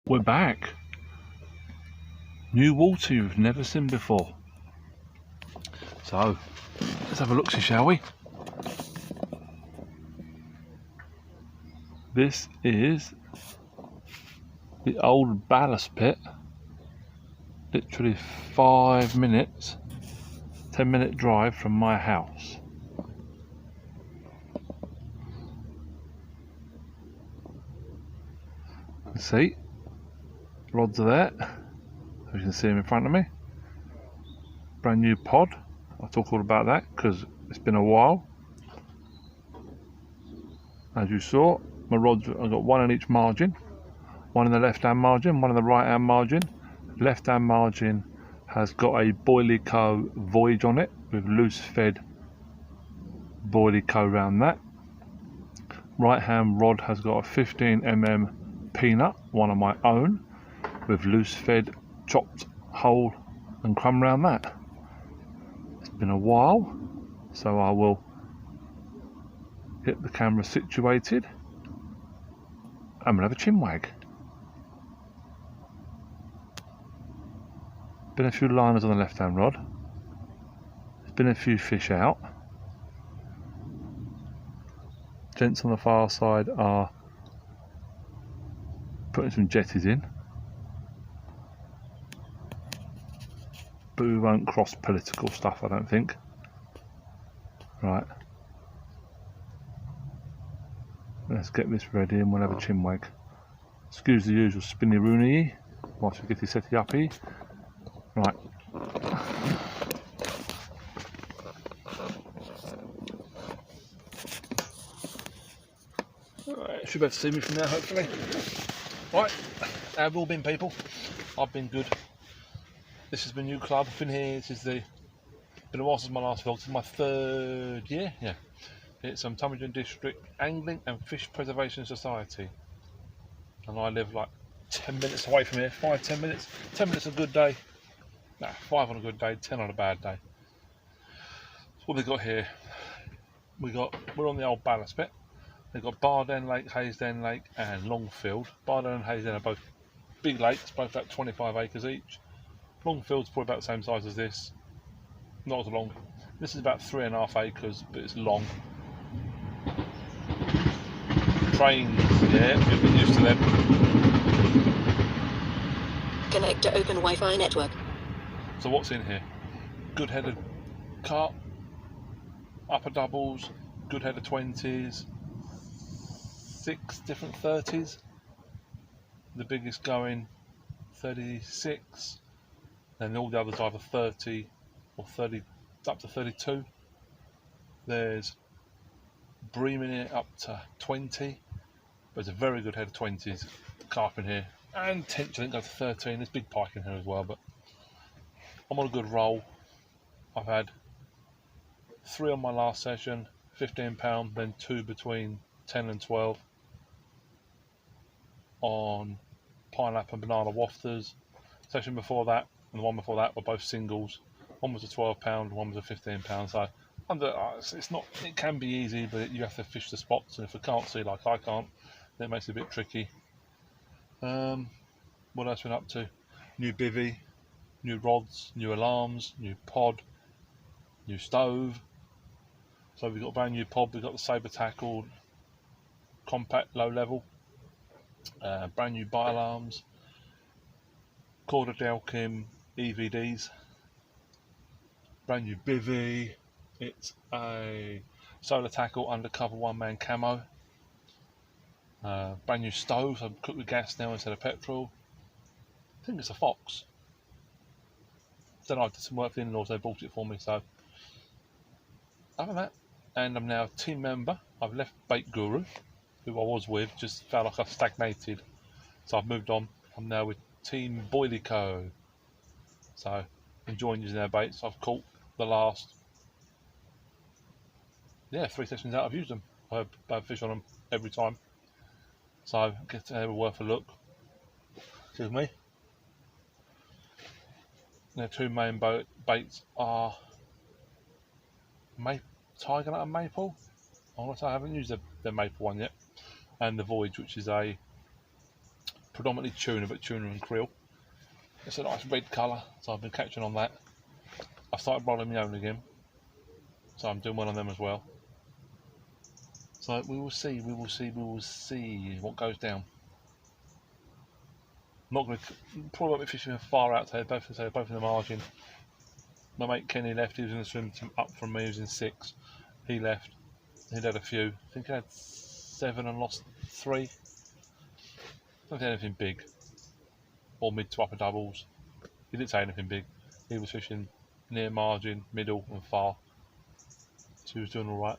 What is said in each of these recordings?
We're back. New water you've never seen before. So, let's have a look-see, shall we? This is the old Ballast pit. Literally 5 minutes, 10-minute drive from my house. See, rods are there. As you can see them in front of me. Brand new pod. I'll talk all about that because it's been a while. As you saw, my rods, I've got one in each margin. One in the left hand margin, one in the right hand margin. Left hand margin has got a BoilieCo voyage on it with loose fed BoilieCo around that. Right hand rod has got a 15mm peanut, one of my own, with loose fed chopped whole and crumb around that. It's been a while, so I will get the camera situated and we'll have a chinwag. Been a few liners on the left hand rod. There's been a few fish out. Gents on the far side are putting some jetties in, but we won't cross political stuff, I don't think. Right, let's get this ready and we'll have a chinwag. Excuse the usual spinny rooney whilst we get it set up here. Right. Alright, should be able to see me from there hopefully. Right, how have you all been, people? I've been good. This is my new club. I've been here, been a while since my last vlog. This is my 3rd year, yeah. It's Tummington District Angling and Fish Preservation Society. And I live like 10 minutes away from here, 5-10 minutes. 10 minutes a good day. Nah, 5 on a good day, 10 on a bad day. So what we got here? We're on the old Ballast bit. They've got Bardenne Lake, Haysden Lake and Longfield. Bardenne and Haysden are both big lakes, both about 25 acres each. Longfield's probably about the same size as this. Not as long. This is about 3.5 acres, but it's long. Trains, yeah, we've been used to them. Connect to open Wi-Fi network. So what's in here? Good headed carp, upper doubles, good headed 20s, 6 different 30s. The biggest going 36, and all the others either 30 or 30 up to 32. There's bream in here up to 20, but it's a very good head of 20s carp in here, and tench I think go to 13. There's big pike in here as well, but I'm on a good roll. I've had 3 on my last session, £15, then 2 between 10 and 12 on pineapple and banana wafters. Session before that and the one before that were both singles. One was a £12, one was a £15. So it's not. It can be easy, but you have to fish the spots, and if I can't see like I can't, then it makes it a bit tricky. What else been up to? New bivvy, new rods, new alarms, new pod, new stove. So we've got a brand new pod. We've got the Sabre Tackle compact low level. Brand new bite alarms. Corda Delkim EVDs. Brand new bivvy. It's a Solar Tackle undercover one-man camo. Brand new stove, so I cook with gas now instead of petrol. I think it's a Fox. Then I did some work for the in-laws, they bought it for me, so other than that, and I'm now a team member. I've left Bait Guru, who I was with, just felt like I stagnated, so I've moved on. I'm now with Team BoilieCo, so enjoying using their baits. I've caught the last 3 sessions out. I've used them. I have fish on them every time, so they were worth a look. Excuse me. Their 2 main baits are Tiger Nut and Maple. I haven't used the Maple one yet, and the Voyage, which is a predominantly tuna, but tuna and krill. It's a nice red colour, so I've been catching on that. I started rolling my own again, so I'm doing one on them as well. So we will see what goes down. Not going to, probably won't be fishing far out today, both in the margin. My mate Kenny left, he was in the swim up from me, he was in 6. He left, he'd had a few. I think he had 7 and lost 3. I don't think anything big, or mid to upper doubles. He didn't say anything big. He was fishing near margin, middle and far. So he was doing alright.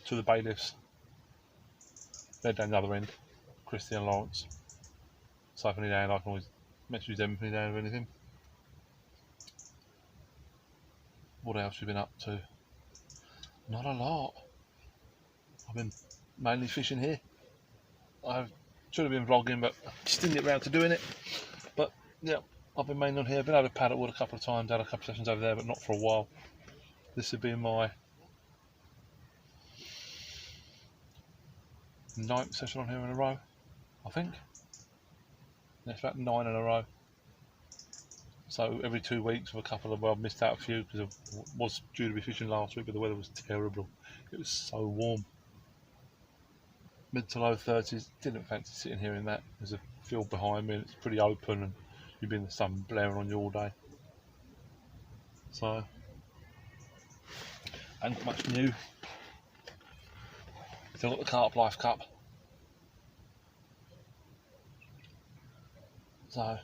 To the bailiffs. They're down the other end, Christy and Lawrence. So if I need a hand, I can always message them if I need a hand or anything. What else have you been up to? Not a lot. I've been mainly fishing here. I should have been vlogging, but just didn't get around to doing it. But yeah, I've been mainly on here. I've been over to Paddlewood a couple of times, had a couple of sessions over there, but not for a while. This would be my 9th session on here in a row, I think. That's about 9 in a row. So every 2 weeks with a couple of, well, I've missed out a few because I was due to be fishing last week, but the weather was terrible. It was so warm. Mid to low 30s, didn't fancy sitting here in that. There's a field behind me and it's pretty open and you've been in the sun blaring on you all day. So, ain't much new. Still got the Carp Life Cup. So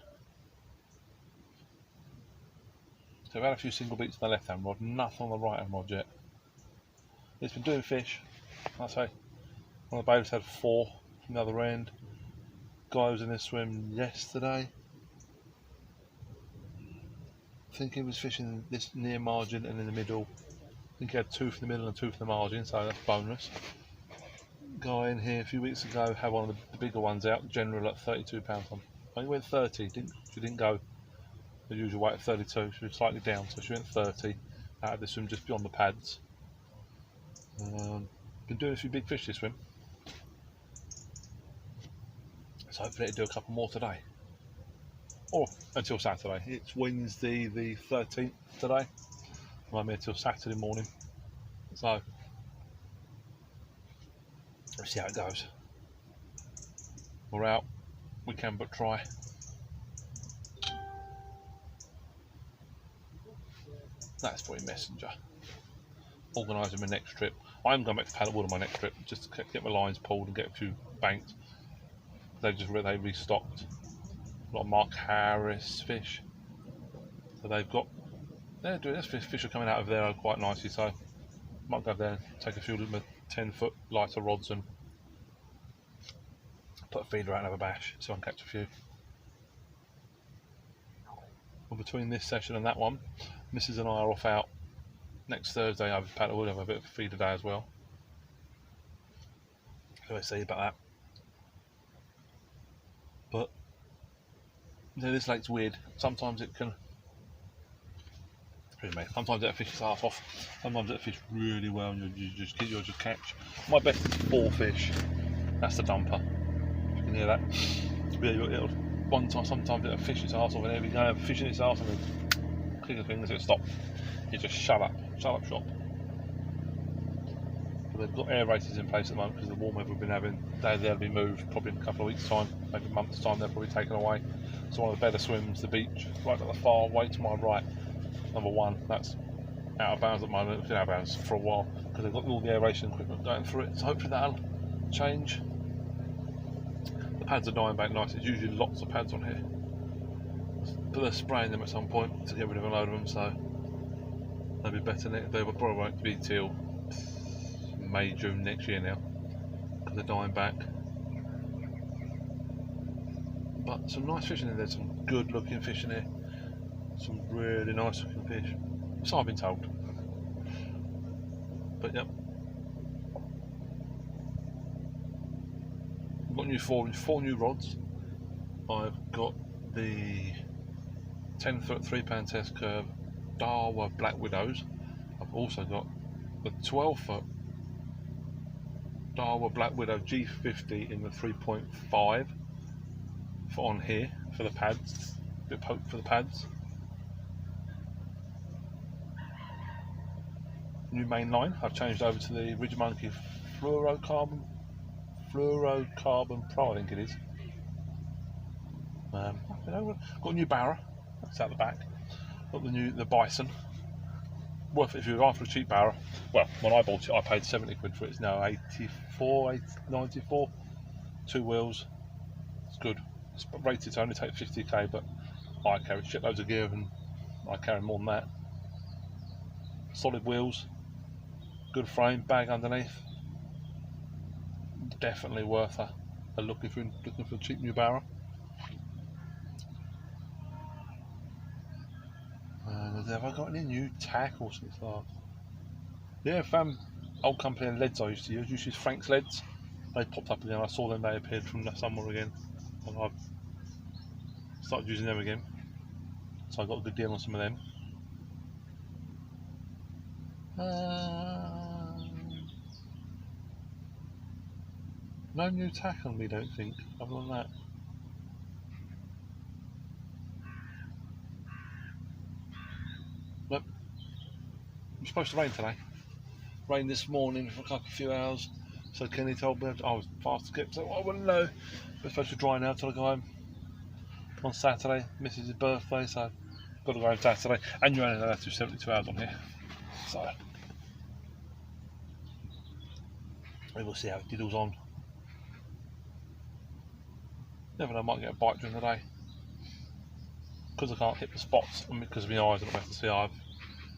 I've had a few single beats on the left hand rod, nothing on the right hand rod yet. It's been doing fish, I'd say. One of the bailiffs had 4 from the other end. Guy was in this swim yesterday. I think he was fishing this near margin and in the middle. I think he had 2 from the middle and 2 from the margin, so that's bonus. Guy in here a few weeks ago had one of the bigger ones out, general at £32 on. I think he went 30, she didn't go the usual weight of 32, she was slightly down, so she went 30 out of this swim just beyond the pads. Been doing a few big fish this swim, so hopefully I'll do a couple more today, or until Saturday. It's Wednesday the 13th today, I'm here till Saturday morning, so let's see how it goes. We're out, we can but try. That's probably Messenger. Organising my next trip. I'm going back to Paddlewood on my next trip just to get my lines pulled and get a few banked. They restocked a lot of Mark Harris fish. So they're doing this. Fish are coming out of there quite nicely. So might go there, take a few of my 10-foot lighter rods and put a feeder out and have a bash so I can catch a few. Well, between this session and that one, Mrs and I are off out next Thursday over Paddlewood, have a bit of a feeder day as well. So we'll see about that. But yeah, this lake's weird. Sometimes it can, sometimes it'll fish its half off. Sometimes it'll fish really well and you'll just catch. My best is 4 fish. That's the dumper. You can hear that. Sometimes it'll fish its arse off, and every day fishing its arse, and then click the fingers, it'll stop. You just shut up shop. But they've got air races in place at the moment because of the warm weather we've been having. They'll be moved probably in a couple of weeks' time, maybe a month's time. They're probably taken away. So one of the better swims, the beach, right at the far way to my right, number 1. That's out of bounds at the moment. It's been out of bounds for a while because they've got all the aeration equipment going through it. So hopefully that'll change. The pads are dying back nice. There's usually lots of pads on here, but they're spraying them at some point to get rid of a load of them, so they'll be better. They probably won't be till May, June next year now because they're dying back. But some nice fish in there. There's some good looking fish in here, some really nice looking fish, so I've been told. But yep, I've got four new rods. I've got the 10-foot 3-pound test curve Darwa Black Widows. I've also got the 12-foot Darwa Black Widow G50 in the 3.5 for on here for the pads, bit of poke for the pads. New main line, I've changed over to the Ridge Monkey fluorocarbon Pro, I think it is. Got a new barra, that's out the back. Got the Bison. Worth it if you're after a cheap barra. Well, when I bought it, I paid 70 quid for it. It's now 94. 2 wheels. It's good. It's rated to only take 50k, but I carry shitloads of gear and I carry more than that. Solid wheels. Good frame, bag underneath. Definitely worth a look if you're looking for a cheap new barra. Have I got any new tackle since last? Yeah, old company of leads I used to use Frank's leads. They popped up again. I saw them, they appeared from somewhere again, and I've started using them again. So I got a good deal on some of them. No new tack on me, don't think, other than that. Look, it's supposed to rain today. Rain this morning for a few hours. So Kenny told me I was fast to get, so I wouldn't know. But it's supposed to dry now till I go home on Saturday. Mrs.'s birthday, so got to go home Saturday. And you're only allowed to do 72 hours on here. So we will see how it diddles on. Never know, I might get a bite during the day. Because I can't hit the spots and because of my eyes, I don't have to see eyes.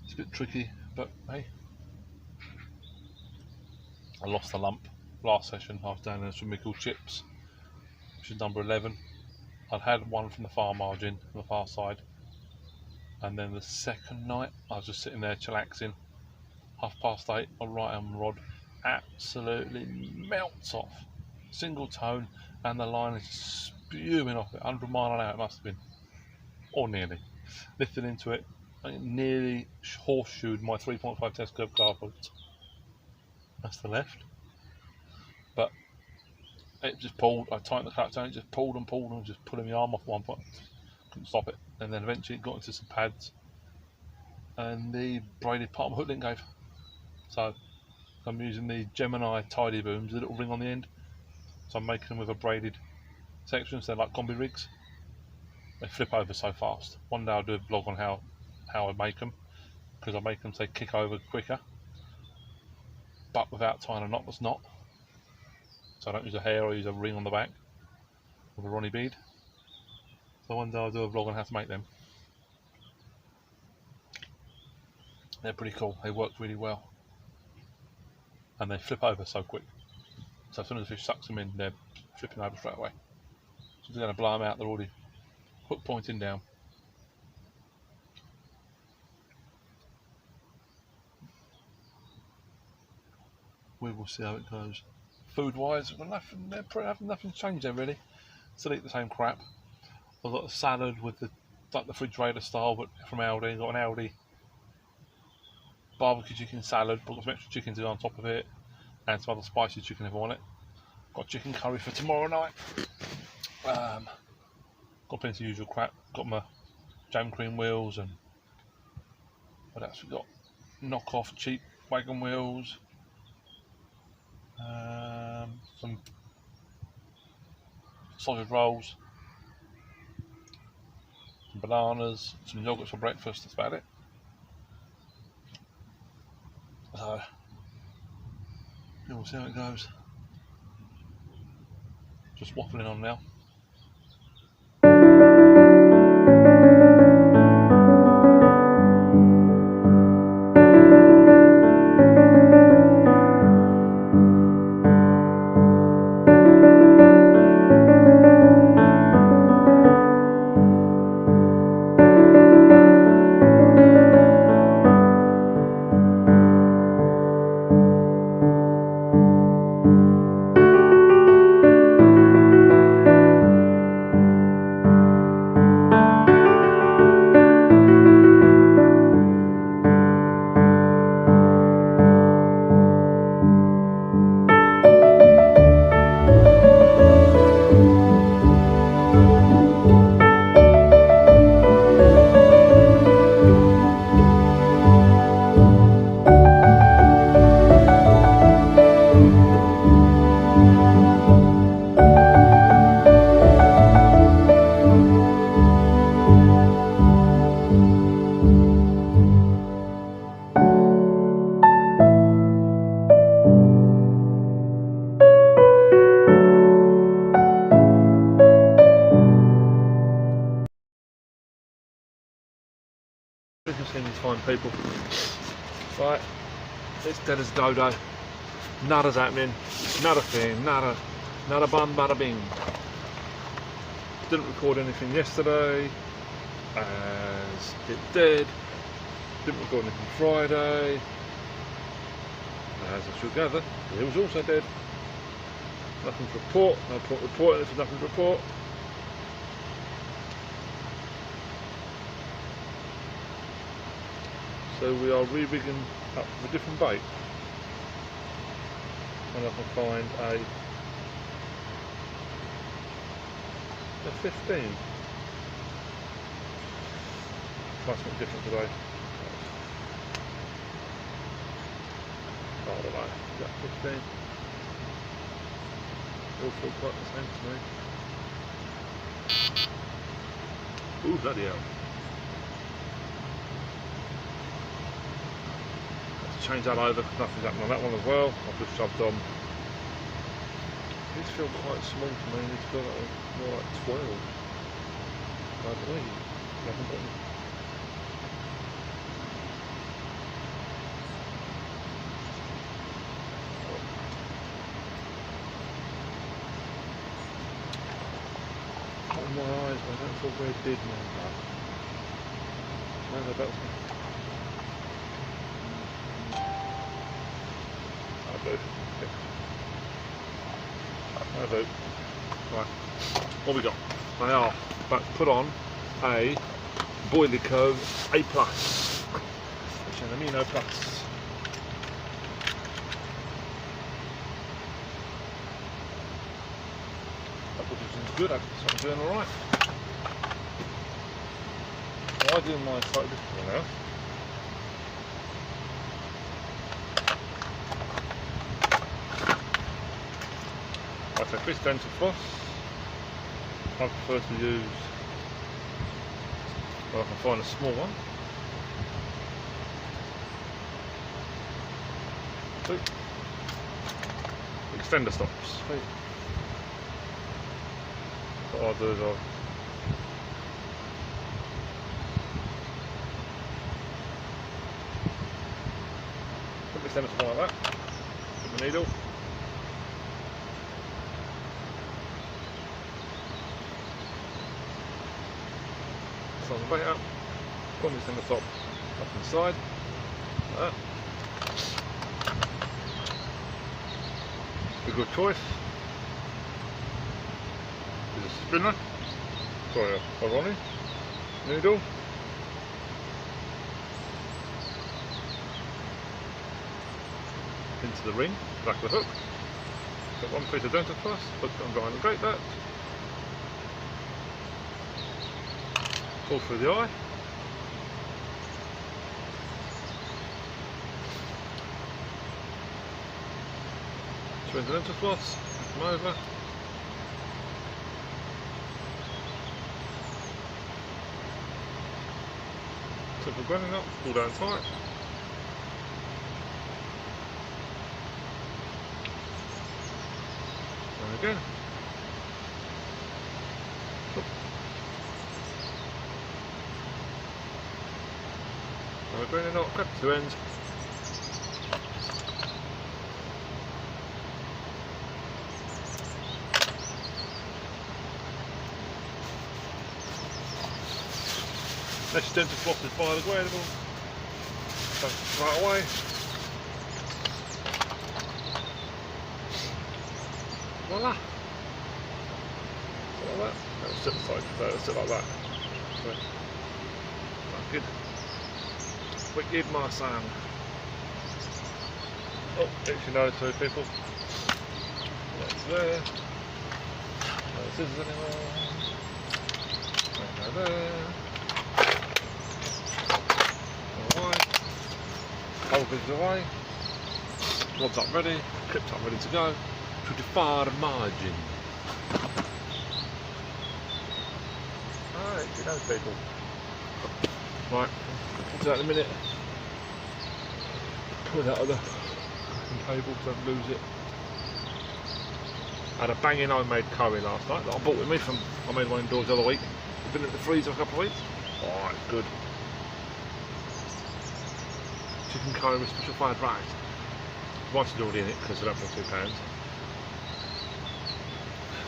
It's a bit tricky, but hey. I lost a lump last session. I was down there with Mickle chips, which is number 11. I'd had one from the far margin on the far side, and then the second night I was just sitting there chillaxing. 8:30, my right hand rod absolutely melts off, single tone, and the line is spewing off it. 100 mile an hour it must have been, or nearly. Lifted into it, I nearly horseshoed my 3.5 test curve carpet. That's the left, but it just pulled. I tightened the clutch down, it just pulled and just pulling my arm off one foot. Couldn't stop it, and then eventually it got into some pads, and the braided part of my hook link gave. So I'm using the Gemini tidy booms, the little ring on the end. So I'm making them with a braided section, so they're like combi rigs. They flip over so fast. One day I'll do a vlog on how I make them, because I make them say kick over quicker, but without tying a knotless knot. So I don't use a hair, I use a ring on the back with a Ronnie bead. So one day I'll do a vlog on how to make them. They're pretty cool, they work really well. And they flip over so quick. So as soon as the fish sucks them in, they're flipping over straight away. So if they're going to blow them out, they're already hook pointing down. We will see how it goes. Food wise, nothing's changed there really. Still eat the same crap. I've got a salad with the refrigerator style, but from Aldi. I've got an Aldi barbecue chicken salad, but got some extra chicken to go on top of it, and some other spicy chicken if I want it. Got chicken curry for tomorrow night. Got plenty of usual crap. Got my jam cream wheels, and what else we got? Knockoff cheap wagon wheels. Some sausage rolls, some bananas, some yogurt for breakfast. That's about it. So we'll see how it goes. Just waffling on now. time, people. Right, it's dead as dodo. Nada's happening. Not a thing. Nada bum, bada bing. Didn't record anything yesterday, as it did. Didn't record anything Friday, as I should gather. It was also dead. Nothing to report. No point reporting if there's nothing to report. So we are re-rigging up with a different bait. And I can find a 15. Try something different today. I don't know. Is that 15? All feel quite the same to me. Ooh, bloody hell. Change that over because nothing's happening on that one as well. I've just shoved on. These feel quite small to me. These feel like more like 12. I believe. I haven't got them. On my eyes, I don't feel very big now. No, they're better. I do. Right, what we got? They are about to put on a BoilieCo A+, which is an amino plus. That position's good, I'm doing alright. So I do my slightly different now. So this dental floss, I prefer to use, well, I can find a small one. Two. Extender stops. What I'll do is I'll put the extender stop like that, put the needle. On the bait up, put this in the top, up inside, like that. A good choice is a spinner, sorry, a Ronnie needle. Into the ring, back of the hook. Got one piece of dental floss, hook on behind the grate that. Pull through the eye. Twin the dental floss, come over. Tip the grinding up, pull down tight. And again. We're going to knock up two ends. Next dental floss is biodegradable. Right away. Voila! So like that. That'll sit aside, that'll sit like that. Right. Good. Wicked my son. Oh, actually no, two people. That's there. No scissors anymore. No there. Away. Whole things away. Rod's up ready. Clip's up ready to go. To the far margin. Alright, you know people. Right. Do that in a minute. Put that other cable so I don't lose it. I had a banging homemade curry last night that I bought with me from, I made one indoors the other week. It's been at the freezer a couple of weeks. Oh, it's good. chicken curry with special fried rice. Rice is already in it because I don't put £2.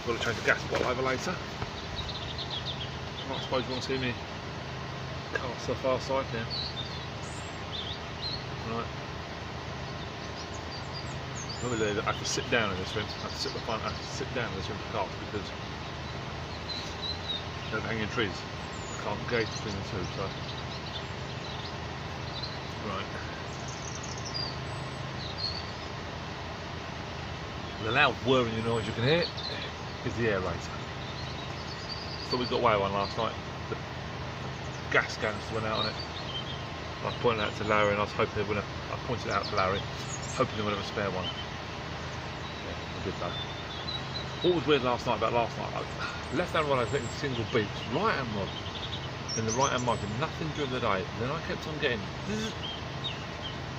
Got to change the gas bottle over later. I suppose you want to see me cast the far side now. Right. Normally I have to sit down in this room. I have to sit at the front. I have to sit down in this room to cast because they're hanging trees. I can't gauge between the two. So right. The loud whirring noise you can hear is the aerator. So we got away one last night. The gas canister went out on it. I pointed it out to Larry, and I was hoping they wouldn't. I pointed it out to Larry, hoping they would have a spare one. Yeah, I did though. What was weird last night about last night? Left hand rod I was getting single beeps. Right hand rod in the right hand market, nothing during the day. Then I kept on getting.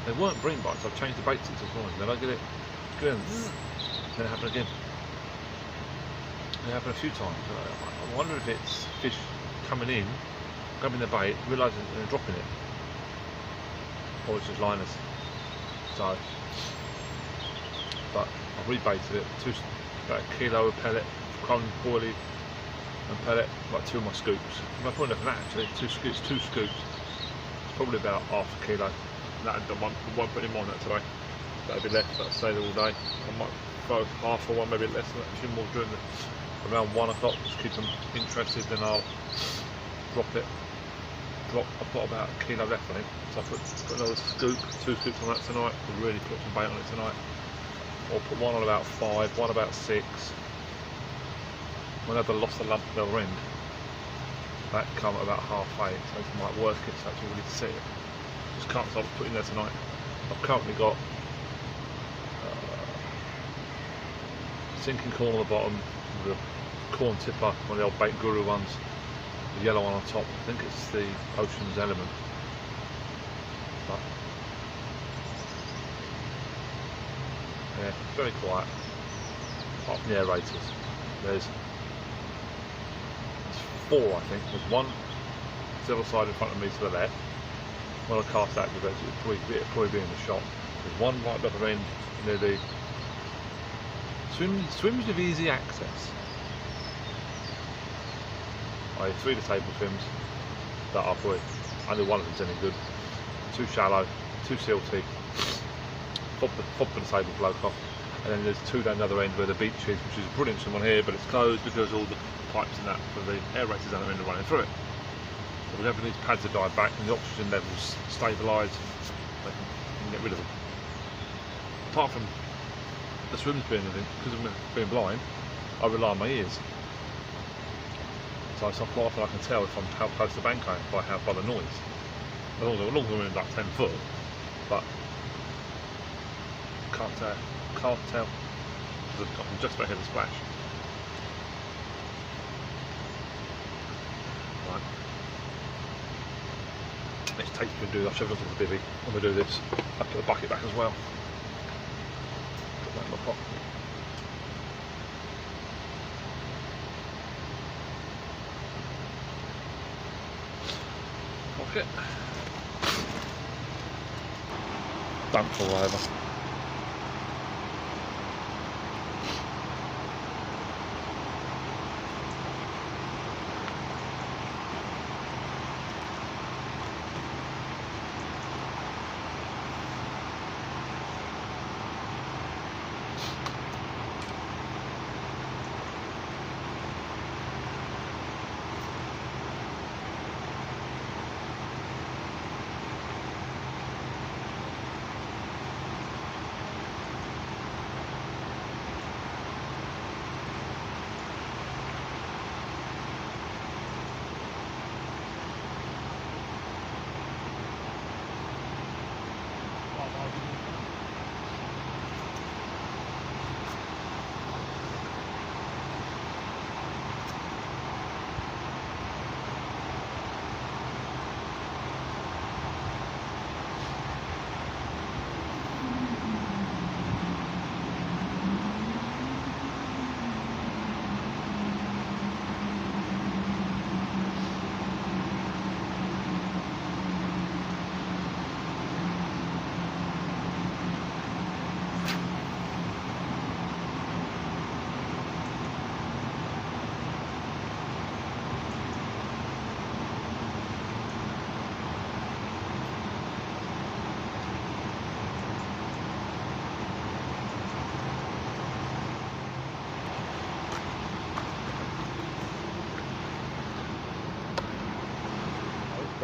They weren't bream bites. I've changed the bait since this morning. Then I get it. Then it happened again. It happened a few times. I wonder if it's fish coming in, grabbing the bait, realising they're dropping it, or it's just liners. So, but I've rebaited it. About a kilo of pellet, cone, boilie, and pellet. Like 2 of my scoops. I put enough of that actually. Two scoops. Probably about half a kilo. That I won't put any more on that today. That'll be left. That'll stay there all day. I might throw half or one, maybe less than that. A few more during around 1 o'clock. Just keep them interested. Then I'll drop it. I've got about a kilo left on it. So I put another scoop, 2 scoops on that tonight. We'll really put some bait on it tonight. Or put one on about 5, one about 6. Whenever I lost the lump at the other end, that come at about 8:30. So it's my worst case to actually really see it. Just can't stop putting there tonight. I've currently got sinking corn on the bottom, the corn tipper, one of the old bait guru ones, the yellow one on top. I think it's the Ocean's Element. But yeah, very quiet. Apart from the aerators. There's 4, I think. There's one to the other side in front of me to the left. When I cast out, it'll probably be in the shop. There's one right at the other end near the swims with easy access. I have 3 of the table swims that are probably only one of them's any good. 2 shallow, 2 silty, fob for the table bloke off, and then there's 2 down the other end where the beach is, which is a brilliant swim on here, but it's closed because all the pipes and that for the aerators down the end are running through it. So whenever these pads are died back and the oxygen levels stabilise, they can get rid of them. Apart from the swims being anything, because of being blind, I rely on my ears. So quite often I can tell if I'm how close to the bank I am by the noise. As long as I'm in like 10 foot, but can't tell because I can just about hear the splash. Right. Next tape we can do, I'll shove it onto the bivvy when we do this. I'll put the bucket back as well. Put that in my pot. Pocket. Don't fall over.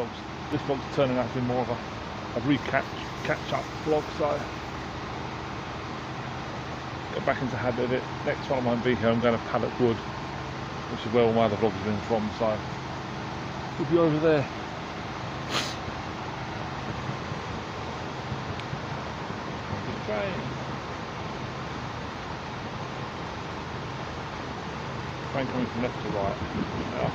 vlogs. This vlog's turning out to be more of a catch up vlog, so get back into the habit of it. Next one I won't be here, I'm going to Pallet Wood, which is where all my other vlogs have been from, so we'll be over there. Train coming from left to right. Yeah.